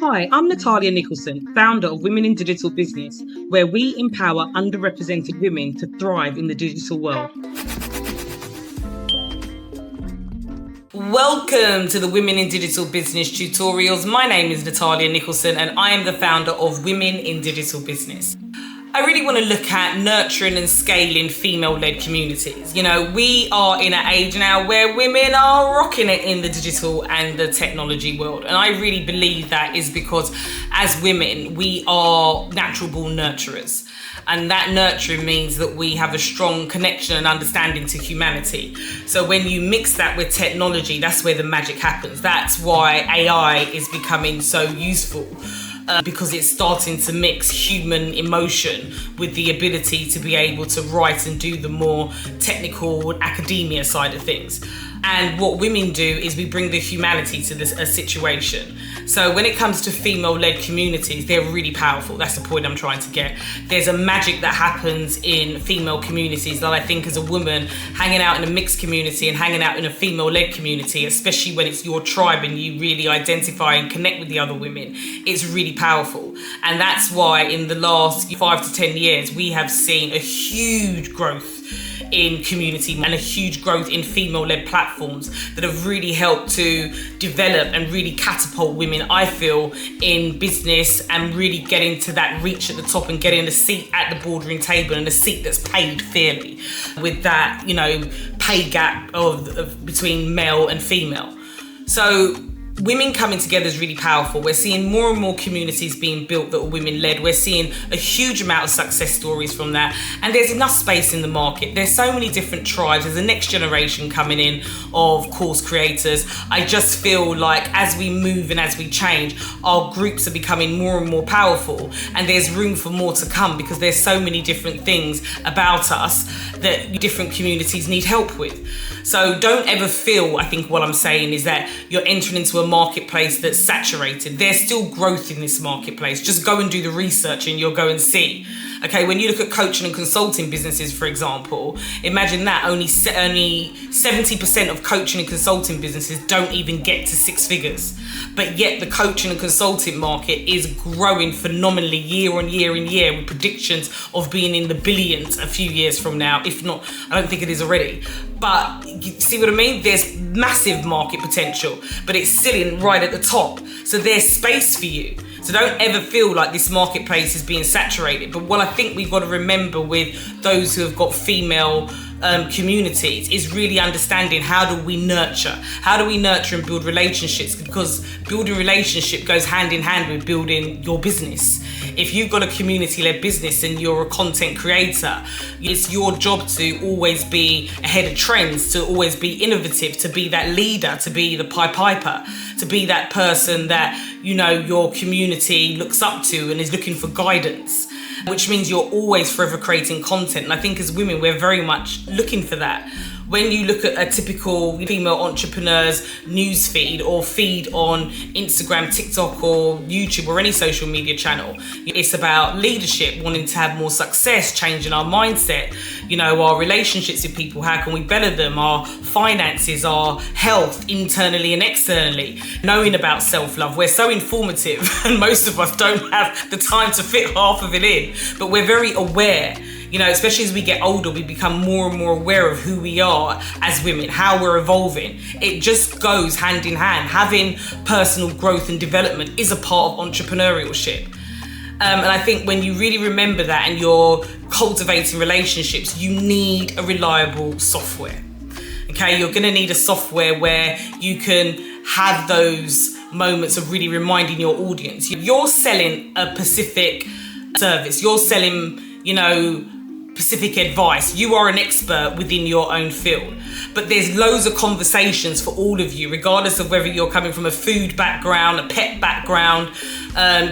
Hi, I'm Natalia Nicholson, founder of Women in Digital Business, where we empower underrepresented women to thrive in the digital world. Welcome to the Women in Digital Business tutorials. My name is Natalia Nicholson and I am the founder of Women in Digital Business. I really want to look at nurturing and scaling female-led communities. You know, we are in an age now where women are rocking it in the digital and the technology world. And I really believe that is because as women, we are natural born nurturers. And that nurturing means that we have a strong connection and understanding to humanity. So when you mix that with technology, that's where the magic happens. That's why AI is becoming so useful. Because it's starting to mix human emotion with the ability to be able to write and do the more technical academia side of things. And what women do is we bring the humanity to a situation. So when it comes to female-led communities, they're really powerful. That's the point I'm trying to get. There's a magic that happens in female communities that I think as a woman, hanging out in a mixed community and hanging out in a female-led community, especially when it's your tribe and you really identify and connect with the other women, it's really powerful. And that's why in the last 5 to 10 years, we have seen a huge growth in community and a huge growth in female-led platforms that have really helped to develop and really catapult women, I feel, in business and really getting to that reach at the top and getting a seat at the boardroom table and a seat that's paid fairly with that, you know, pay gap of between male and female. So women coming together is really powerful. We're seeing more and more communities being built that are women-led. We're seeing a huge amount of success stories from that. And there's enough space in the market. There's so many different tribes. There's a next generation coming in of course creators. I just feel like as we move and as we change, our groups are becoming more and more powerful. And there's room for more to come because there's so many different things about us that different communities need help with. So don't ever feel, I think what I'm saying is that you're entering into a marketplace that's saturated. There's still growth in this marketplace. Just go and do the research and you'll go and see. Okay, when you look at coaching and consulting businesses, for example, imagine that only 70% of coaching and consulting businesses don't even get to 6 figures. But yet the coaching and consulting market is growing phenomenally year on year and year with predictions of being in the billions a few years from now. If not, I don't think it is already. But you see what I mean? There's massive market potential, but it's sitting right at the top. So there's space for you. So don't ever feel like this marketplace is being saturated. But what I think we've got to remember with those who have got female communities is really understanding how do we nurture and build relationships, because building relationship goes hand in hand with building your business. If you've got a community-led business and you're a content creator, it's your job to always be ahead of trends, to always be innovative, to be that leader, to be the Pied Piper, to be that person that, you know, your community looks up to and is looking for guidance, which means you're always forever creating content. And I think as women, we're very much looking for that. When you look at a typical female entrepreneur's news feed or feed on Instagram, TikTok or YouTube or any social media channel, it's about leadership, wanting to have more success, changing our mindset, you know, our relationships with people, how can we better them, our finances, our health internally and externally, knowing about self-love. We're so informative and most of us don't have the time to fit half of it in, but we're very aware. You know, especially as we get older, we become more and more aware of who we are as women, how we're evolving. It just goes hand in hand. Having personal growth and development is a part of entrepreneurship. And I think when you really remember that and you're cultivating relationships, you need a reliable software. Okay, you're gonna need a software where you can have those moments of really reminding your audience. You're selling a specific service, you're selling, you know, specific advice. You are an expert within your own field, but there's loads of conversations for all of you, regardless of whether you're coming from a food background, a pet background,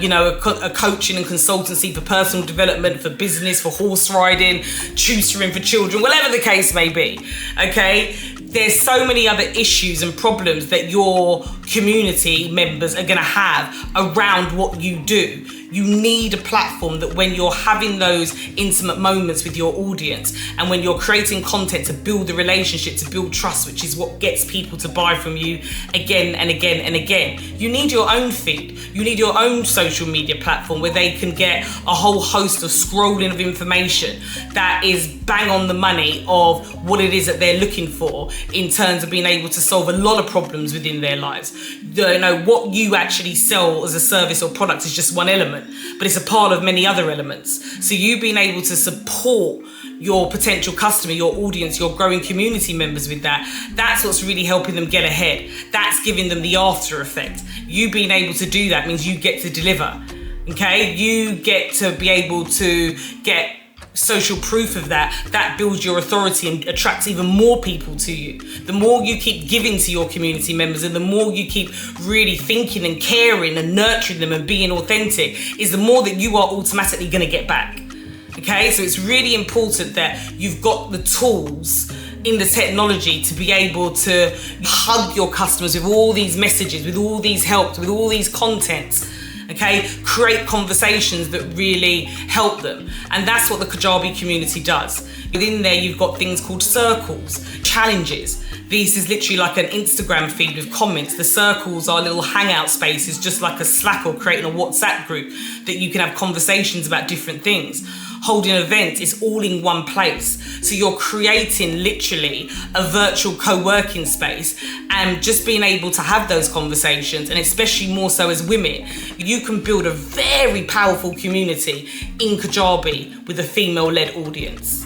you know, a coaching and consultancy for personal development, for business, for horse riding, tutoring for children, whatever the case may be. Okay, there's so many other issues and problems that your community members are going to have around what you do. You need a platform that when you're having those intimate moments with your audience and when you're creating content to build the relationship, to build trust, which is what gets people to buy from you again and again and again. You need your own feed. You need your own social media platform where they can get a whole host of scrolling of information that is bang on the money of what it is that they're looking for in terms of being able to solve a lot of problems within their lives. You know, what you actually sell as a service or product is just one element, but it's a part of many other elements. So you being able to support your potential customer, your audience, your growing community members with that's what's really helping them get ahead. That's giving them the after effect. You being able to do that means you get to deliver. Okay, you get to be able to get social proof of that builds your authority and attracts even more people to you. The more you keep giving to your community members and the more you keep really thinking and caring and nurturing them and being authentic, is the more that you are automatically going to get back. Okay, so it's really important that you've got the tools in the technology to be able to hug your customers with all these messages, with all these helps, with all these contents. Okay, create conversations that really help them. And that's what the Kajabi community does. Within there, you've got things called circles, challenges. This is literally like an Instagram feed with comments. The circles are little hangout spaces, just like a Slack or creating a WhatsApp group that you can have conversations about different things. Holding events is all in one place. So you're creating literally a virtual co-working space and just being able to have those conversations, and especially more so as women, you can build a very powerful community in Kajabi with a female-led audience.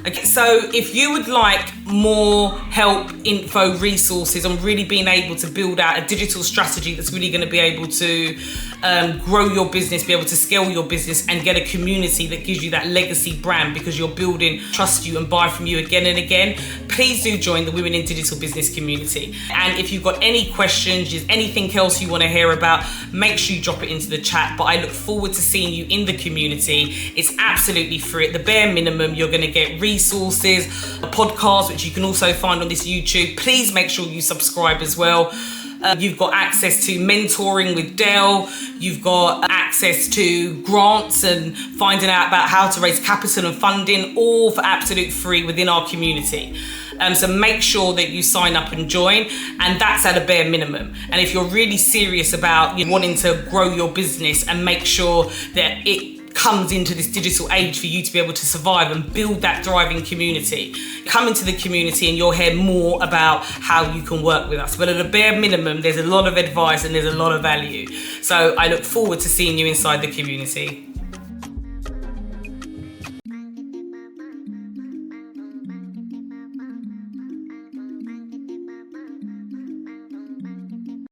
Okay, so if you would like more help, info, resources on really being able to build out a digital strategy that's really going to be able to grow your business, be able to scale your business and get a community that gives you that legacy brand because you're building trust you and buy from you again and again, please do join the Women in Digital Business community. And if you've got any questions, just anything else you want to hear about, make sure you drop it into the chat. But I look forward to seeing you in the community. It's absolutely free. At the bare minimum, you're going to get resources, a podcast, which you can also find on this YouTube. Please make sure you subscribe as well. You've got access to mentoring with Dell. You've got access to grants and finding out about how to raise capital and funding, all for absolute free within our community. So make sure that you sign up and join, and that's at a bare minimum. And if you're really serious about wanting to grow your business and make sure that it comes into this digital age for you to be able to survive and build that thriving community, come into the community and you'll hear more about how you can work with us. But at a bare minimum, there's a lot of advice and there's a lot of value. So I look forward to seeing you inside the community.